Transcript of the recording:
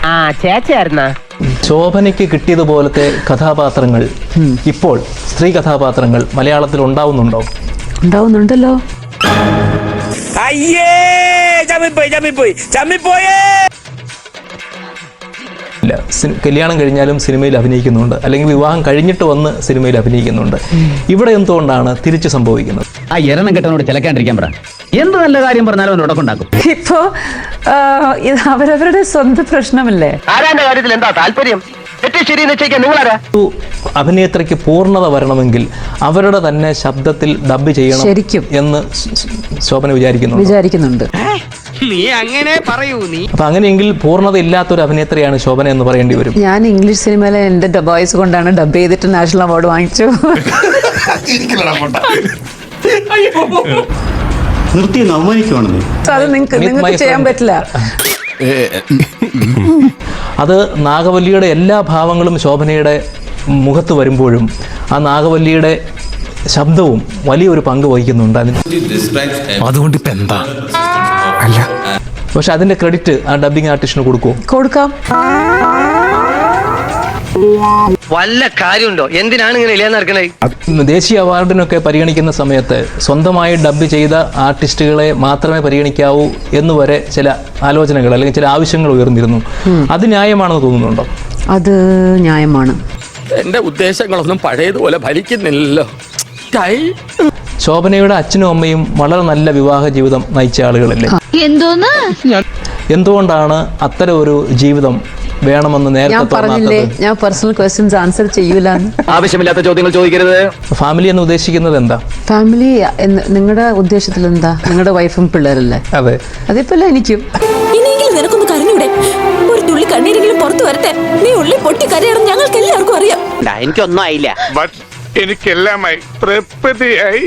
ആ ചേച്ചിയായിരുന്ന ശോഭനയ്ക്ക് കിട്ടിയതുപോലത്തെ കഥാപാത്രങ്ങൾ ഇപ്പോൾ സ്ത്രീ കഥാപാത്രങ്ങൾ മലയാളത്തിൽ ഉണ്ടാവുന്നുണ്ടോ? ഉണ്ടാവുന്നുണ്ടല്ലോ. അയ്യേ ചമ്മിപ്പോയി ഇല്ല, കല്യാണം കഴിഞ്ഞാലും സിനിമയിൽ അഭിനയിക്കുന്നുണ്ട്, അല്ലെങ്കിൽ വിവാഹം കഴിഞ്ഞിട്ട് വന്ന് സിനിമയിൽ അഭിനയിക്കുന്നുണ്ട്. ഇവിടെ എന്തുകൊണ്ടാണ് തിരിച്ചു സംഭവിക്കുന്നത്? ആ എരണം കെട്ടവനോട് ചിലക്കാണ്ടിരിക്കാൻ പറ. എന്ത് നല്ല കാര്യം പറഞ്ഞാലും അവൻ ഉടക്കുണ്ടാക്കും. ഇപ്പോ ഇത് അവരവരുടെ സ്വന്തം പ്രശ്നമല്ലേ. ആരാന്റെ കാര്യത്തിൽ എന്താ താല്പര്യം? ശരി നിങ്ങളാരാ? ഒരു അഭിനേത്രിക്ക് പൂർണ്ണത വരണമെങ്കിൽ അവരുടെ തന്നെ ശബ്ദത്തിൽ ഡബ് ചെയ്യണം ശരിക്കും എന്ന് ശോഭന വിചാരിക്കുന്നുണ്ട്. നീ അങ്ങനെ പറയൂ. നീ അപ്പൊ അങ്ങനെയെങ്കിൽ പൂർണ്ണത ഇല്ലാത്തൊരു അഭിനേത്രിയാണ് ശോഭന എന്ന് പറയേണ്ടി വരും. ഞാൻ ഇംഗ്ലീഷ് സിനിമയിലെ എൻ്റെ വോയിസ് കൊണ്ടാണ് ഡബ് ചെയ്തിട്ട് നാഷണൽ അവാർഡ് വാങ്ങിച്ചു. നിർത്തി അവമാനിക്കുവാണെന്ന് അത് നിങ്ങൾക്ക് ചെയ്യാൻ പറ്റില്ല. അത് നാഗവല്ലിയുടെ എല്ലാ ഭാവങ്ങളും ശോഭനയുടെ മുഖത്ത് വരുമ്പോഴും ആ നാഗവല്ലിയുടെ ശബ്ദവും വലിയൊരു പങ്ക് വഹിക്കുന്നുണ്ട് അതിന്. അതുകൊണ്ട് ഇപ്പൊ എന്താ? അല്ല, പക്ഷെ അതിന്റെ ക്രെഡിറ്റ് ആ ഡബിങ് ആർട്ടിസ്റ്റിന് കൊടുക്കാം. വല്ല കാര്യമുണ്ടോ? എന്തിനാണ് ഇങ്ങനെ ഇല്ലാന്ന് നടക്കണേ? ദേശീയ അവാർഡിനൊക്കെ പരിഗണിക്കുന്ന സമയത്ത് സ്വന്തമായി ഡബ് ചെയ്ത ആർട്ടിസ്റ്റുകളെ മാത്രമേ പരിഗണിക്കാവൂ എന്ന് വരെ ചില ആലോചനകൾ അല്ലെങ്കിൽ ചില ആവശ്യങ്ങൾ ഉയർന്നിരുന്നു. അത് ന്യായമാണെന്ന് തോന്നുന്നുണ്ടോ? അത് ന്യായമാണ്. എന്റെ ഉദ്ദേശങ്ങളൊന്നും പഴയതുപോലെ ഫലിക്കുന്നില്ലല്ലോ. ശോഭനയുടെ അച്ഛനും അമ്മയും വളരെ നല്ല വിവാഹ ജീവിതം നയിച്ച ആളുകളല്ലേ? എന്തുകൊണ്ടാണ് അത്തരം ഒരു ജീവിതം വേണമെന്ന് നേരത്തെ പറഞ്ഞില്ലേ, ഞാൻ പേഴ്സണൽ ക്വസ്റ്റ്യൻസ് ആൻസർ ചെയ്യൂല. ആവശ്യമില്ലാത്ത ചോദ്യങ്ങൾ ചോദിക്കരുത്. ഫാമിലി എന്ന് ഉദ്ദേശിക്കുന്നത് എന്താ? ഫാമിലി നിങ്ങളുടെ ഉദ്ദേശത്തിൽ എന്താ? നിങ്ങളുടെ വൈഫും പിള്ളേരല്ലേ? അതെ, അതിപ്പോ എനിക്കും. ഇനിയെങ്കിലും നിനക്കൊന്ന് കരഞ്ഞൂടെ? ഒരു തുള്ളി കണ്ണീരെങ്കിലും പുറത്തു വരട്ടെ. നീ ഉള്ളി പൊട്ടി കരയണം, ഞങ്ങൾക്ക് എല്ലാവർക്കും അറിയാം. എനിക്കൊന്നും ആയില്ല. എനിക്കെല്ലാമായി തൃപ്തിയായി.